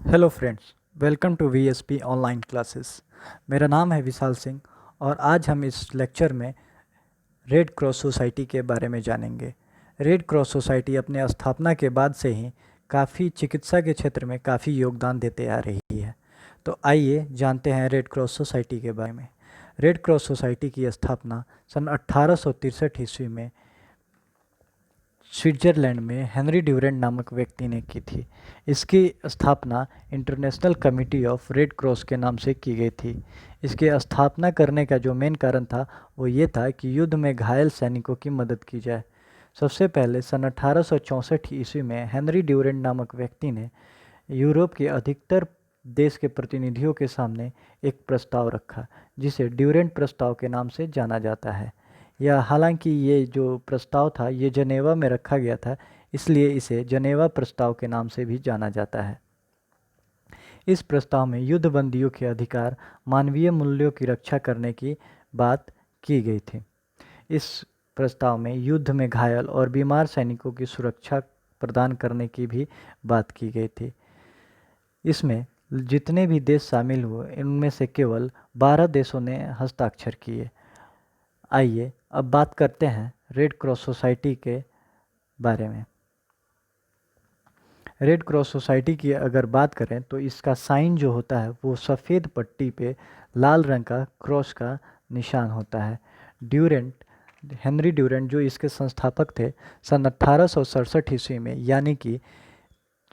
Hello friends, welcome to VSP online classes. मेरा नाम है विशाल सिंह और आज हम इस लेक्चर में रेड क्रॉस सोसाइटी के बारे में जानेंगे। रेड क्रॉस सोसाइटी अपने स्थापना के बाद से ही काफ़ी चिकित्सा के क्षेत्र में काफ़ी योगदान देते आ रही है। तो आइए जानते हैं रेड क्रॉस सोसाइटी के बारे में। रेड क्रॉस सोसाइटी की स्थापना सन 1863 ईस्वी में स्विट्ज़रलैंड में हेनरी ड्यूरेंट नामक व्यक्ति ने की थी। इसकी स्थापना international committee of red cross के नाम से की गई थी। इसकी स्थापना करने का जो मेन कारण था वो ये था कि युद्ध में घायल सैनिकों की मदद की जाए। सबसे पहले सन 1864 ईस्वी में हेनरी ड्यूरेंट नामक व्यक्ति ने यूरोप के अधिकतर देश के प्रतिनिधियों के सामने एक प्रस्ताव रखा, जिसे ड्यूरेंट प्रस्ताव के नाम से जाना जाता है। यह हालांकि ये जो प्रस्ताव था ये जनेवा में रखा गया था, इसलिए इसे जनेवा प्रस्ताव के नाम से भी जाना जाता है। इस प्रस्ताव में युद्ध बंदियों के अधिकार, मानवीय मूल्यों की रक्षा करने की बात की गई थी। इस प्रस्ताव में युद्ध में घायल और बीमार सैनिकों की सुरक्षा प्रदान करने की भी बात की गई थी। इसमें जितने भी देश शामिल हुए इनमें से केवल 12 देशों ने हस्ताक्षर किए। आइए अब बात करते हैं रेड क्रॉस सोसाइटी के बारे में। रेड क्रॉस सोसाइटी की अगर बात करें तो इसका साइन जो होता है वो सफ़ेद पट्टी पे लाल रंग का क्रॉस का निशान होता है। हेनरी ड्यूरेंट जो इसके संस्थापक थे, सन 1867 ईस्वी में, यानी कि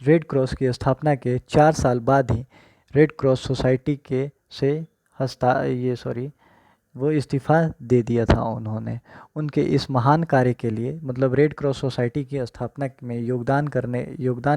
रेड क्रॉस की स्थापना के 4 साल बाद ही रेड क्रॉस सोसाइटी के से वो इस्तीफ़ा दे दिया था उन्होंने। उनके इस महान कार्य के लिए, मतलब रेड क्रॉस सोसाइटी की स्थापना में योगदान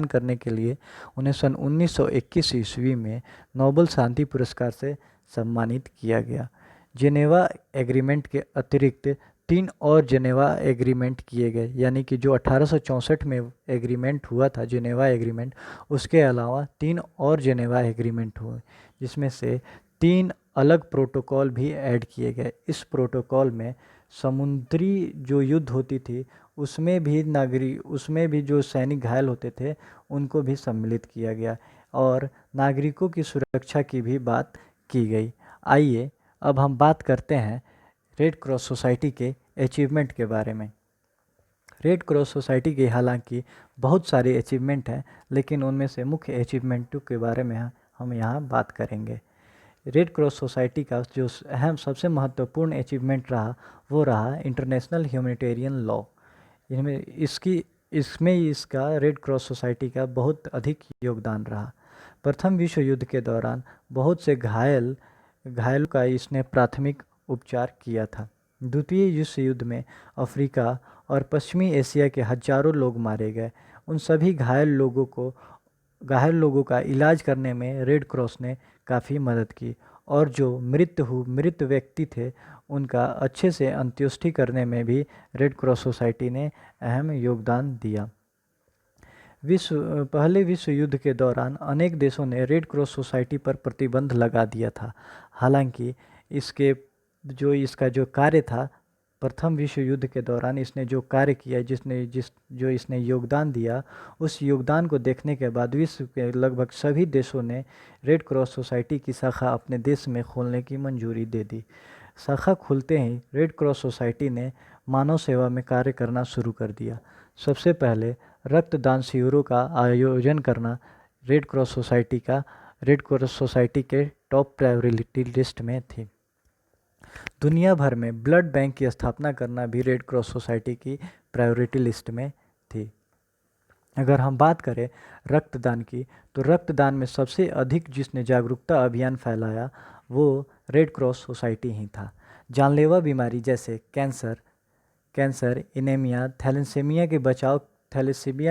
करने के लिए उन्हें सन 1921 ईस्वी में नोबेल शांति पुरस्कार से सम्मानित किया गया। जेनेवा एग्रीमेंट के अतिरिक्त 3 और जेनेवा एग्रीमेंट किए गए, यानी कि जो 1864 में एग्रीमेंट हुआ था जेनेवा एग्रीमेंट, उसके अलावा 3 और जेनेवा एग्रीमेंट हुए, जिसमें से 3 अलग प्रोटोकॉल भी ऐड किए गए। इस प्रोटोकॉल में समुद्री जो युद्ध होती थी उसमें भी जो सैनिक घायल होते थे उनको भी सम्मिलित किया गया और नागरिकों की सुरक्षा की भी बात की गई। आइए अब हम बात करते हैं रेड क्रॉस सोसाइटी के अचीवमेंट के बारे में। रेड क्रॉस सोसाइटी के हालांकि बहुत सारे अचीवमेंट हैं, लेकिन उनमें से मुख्य अचीवमेंटों के बारे में हम यहाँ बात करेंगे। रेड क्रॉस सोसाइटी का जो सबसे महत्वपूर्ण अचीवमेंट रहा वो रहा इंटरनेशनल ह्यूमैनिटेरियन लॉ। इसमें इसका रेड क्रॉस सोसाइटी का बहुत अधिक योगदान रहा। प्रथम विश्व युद्ध के दौरान बहुत से घायलों का इसने प्राथमिक उपचार किया था। द्वितीय विश्व युद्ध में अफ्रीका और पश्चिमी एशिया के हजारों लोग मारे गए। उन सभी घायल लोगों का इलाज करने में रेड क्रॉस ने काफ़ी मदद की और जो मृत व्यक्ति थे उनका अच्छे से अंत्येष्टि करने में भी रेड क्रॉस सोसाइटी ने अहम योगदान दिया। पहले विश्व युद्ध के दौरान अनेक देशों ने रेड क्रॉस सोसाइटी पर प्रतिबंध लगा दिया था। हालांकि इसका जो कार्य था, प्रथम विश्व युद्ध के दौरान इसने जो कार्य किया, जो इसने योगदान दिया, उस योगदान को देखने के बाद विश्व के लगभग सभी देशों ने रेड क्रॉस सोसाइटी की शाखा अपने देश में खोलने की मंजूरी दे दी। शाखा खुलते ही रेड क्रॉस सोसाइटी ने मानव सेवा में कार्य करना शुरू कर दिया। सबसे पहले रक्तदान शिविरों का आयोजन करना रेड क्रॉस सोसाइटी के टॉप प्रायोरिटी लिस्ट में थी। दुनिया भर में ब्लड बैंक की स्थापना करना भी रेड क्रॉस सोसाइटी की प्रायोरिटी लिस्ट में थी। अगर हम बात करें रक्तदान की, तो रक्तदान में सबसे अधिक जिसने जागरूकता अभियान फैलाया वो रेड क्रॉस सोसाइटी ही था। जानलेवा बीमारी जैसे कैंसर, एनीमिया, थैलेसीमिया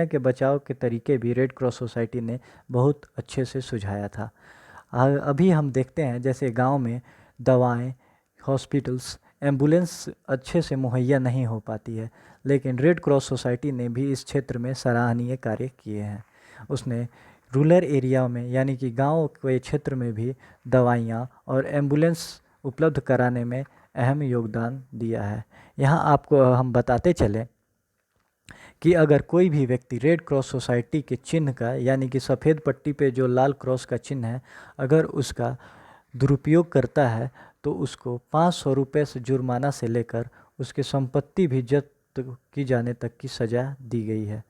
के बचाव के तरीके भी रेड क्रॉस सोसाइटी ने बहुत अच्छे से सुझाया था। अभी हम देखते हैं जैसे गांव में दवाएं, हॉस्पिटल्स, एम्बुलेंस अच्छे से मुहैया नहीं हो पाती है, लेकिन रेड क्रॉस सोसाइटी ने भी इस क्षेत्र में सराहनीय कार्य किए हैं। उसने रूरल एरिया में, यानी कि गांव के क्षेत्र में भी दवाइयाँ और एम्बुलेंस उपलब्ध कराने में अहम योगदान दिया है। यहाँ आपको हम बताते चलें कि अगर कोई भी व्यक्ति रेड क्रॉस सोसाइटी के चिन्ह का, यानी कि सफ़ेद पट्टी पे जो लाल क्रॉस का चिन्ह है, अगर उसका दुरुपयोग करता है तो उसको 500 रुपये से जुर्माना से लेकर उसकी संपत्ति भी जब्त की जाने तक की सज़ा दी गई है।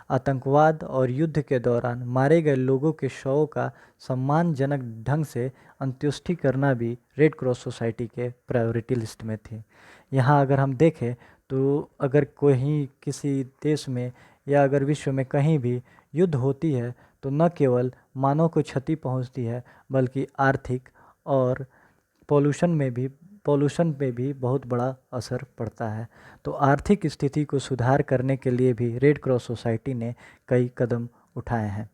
आतंकवाद और युद्ध के दौरान मारे गए लोगों के शवों का सम्मानजनक ढंग से अंत्येष्टि करना भी रेड क्रॉस सोसाइटी के प्रायोरिटी लिस्ट में थी। यहाँ अगर हम देखें तो अगर कोई किसी देश में या अगर विश्व में कहीं भी युद्ध होती है तो न केवल मानव को क्षति पहुंचती है बल्कि आर्थिक और पॉल्यूशन पे भी बहुत बड़ा असर पड़ता है। तो आर्थिक स्थिति को सुधार करने के लिए भी रेड क्रॉस सोसाइटी ने कई कदम उठाए हैं।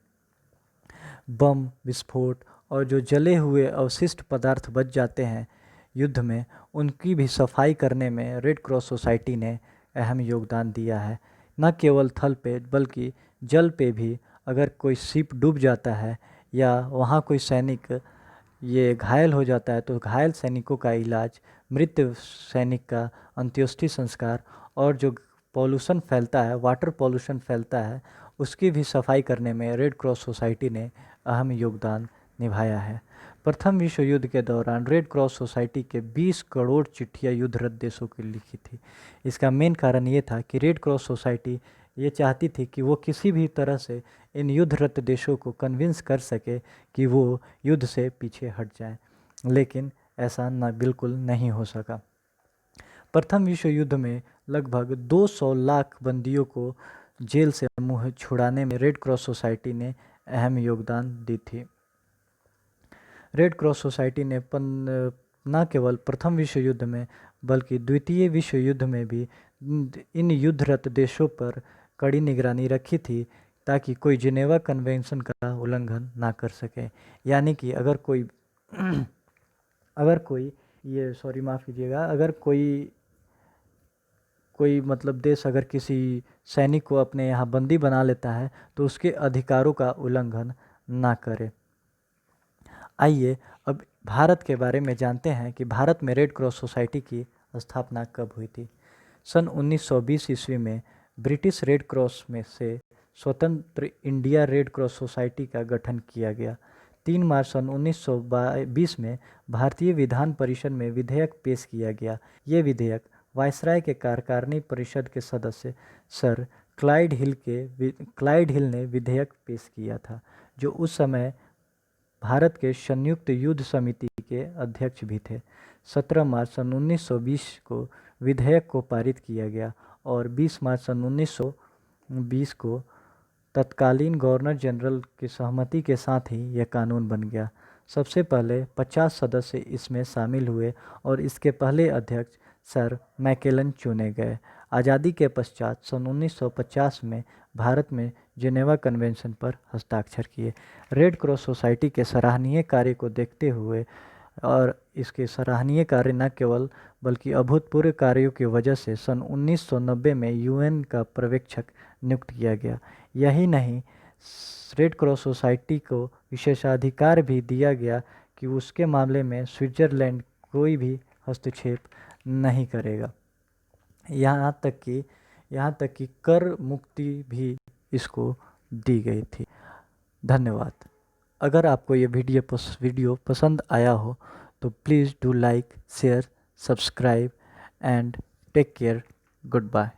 बम विस्फोट और जो जले हुए अवशिष्ट पदार्थ बच जाते हैं युद्ध में, उनकी भी सफाई करने में रेड क्रॉस सोसाइटी ने अहम योगदान दिया है। न केवल थल पे बल्कि जल पे भी अगर कोई शिप डूब जाता है या वहाँ कोई सैनिक ये घायल हो जाता है तो घायल सैनिकों का इलाज, मृत सैनिक का अंत्येष्टि संस्कार और जो पॉल्यूशन फैलता है, वाटर पॉल्यूशन फैलता है, उसकी भी सफाई करने में रेड क्रॉस सोसाइटी ने अहम योगदान निभाया है। प्रथम विश्व युद्ध के दौरान रेड क्रॉस सोसाइटी के 20 करोड़ चिट्ठियाँ युद्धरत देशों को लिखी थी। इसका मेन कारण ये था कि रेड क्रॉस सोसाइटी ये चाहती थी कि वो किसी भी तरह से इन युद्धरत देशों को कन्विंस कर सके कि वो युद्ध से पीछे हट जाएं, लेकिन ऐसा बिल्कुल नहीं हो सका। प्रथम विश्व युद्ध में लगभग 200 लाख बंदियों को जेल से मुँह छुड़ाने में रेड क्रॉस सोसाइटी ने अहम योगदान दी थी। रेड क्रॉस सोसाइटी ने न केवल प्रथम विश्व युद्ध में बल्कि द्वितीय विश्व युद्ध में भी इन युद्धरत देशों पर कड़ी निगरानी रखी थी ताकि कोई जिनेवा कन्वेंशन का उल्लंघन ना कर सके। यानी कि अगर कोई ये सॉरी माफ़ कीजिएगा, अगर कोई मतलब देश अगर किसी सैनिक को अपने यहाँ बंदी बना लेता है तो उसके अधिकारों का उल्लंघन ना करे। आइए अब भारत के बारे में जानते हैं कि भारत में रेड क्रॉस सोसाइटी की स्थापना कब हुई थी। सन 1920 ईस्वी में ब्रिटिश रेड क्रॉस में से स्वतंत्र इंडिया रेड क्रॉस सोसाइटी का गठन किया गया। 3 मार्च सन 1920 में भारतीय विधान परिषद में विधेयक पेश किया गया। ये विधेयक वायसराय के कार्यकारिणी परिषद के सदस्य सर क्लाइड हिल ने विधेयक पेश किया था, जो उस समय भारत के संयुक्त युद्ध समिति के अध्यक्ष भी थे। 17 मार्च सन 1920 को विधेयक को पारित किया गया और 20 मार्च सन 1920 को तत्कालीन गवर्नर जनरल की सहमति के साथ ही यह कानून बन गया। सबसे पहले 50 सदस्य इसमें शामिल हुए और इसके पहले अध्यक्ष सर मैकेलन चुने गए। आज़ादी के पश्चात सन 1950 में भारत में जिनेवा कन्वेंशन पर हस्ताक्षर किए। रेड क्रॉस सोसाइटी के सराहनीय कार्य को देखते हुए और इसके सराहनीय कार्य न केवल बल्कि अभूतपूर्व कार्यों की वजह से सन 1990 में यूएन का पर्यवेक्षक नियुक्त किया गया। यही नहीं, रेड क्रॉस सोसाइटी को विशेषाधिकार भी दिया गया कि उसके मामले में स्विट्ज़रलैंड कोई भी हस्तक्षेप नहीं करेगा। यहाँ तक कि कर मुक्ति भी इसको दी गई थी। धन्यवाद। अगर आपको ये वीडियो पसंद आया हो तो please do like, share, subscribe and take care. Good bye.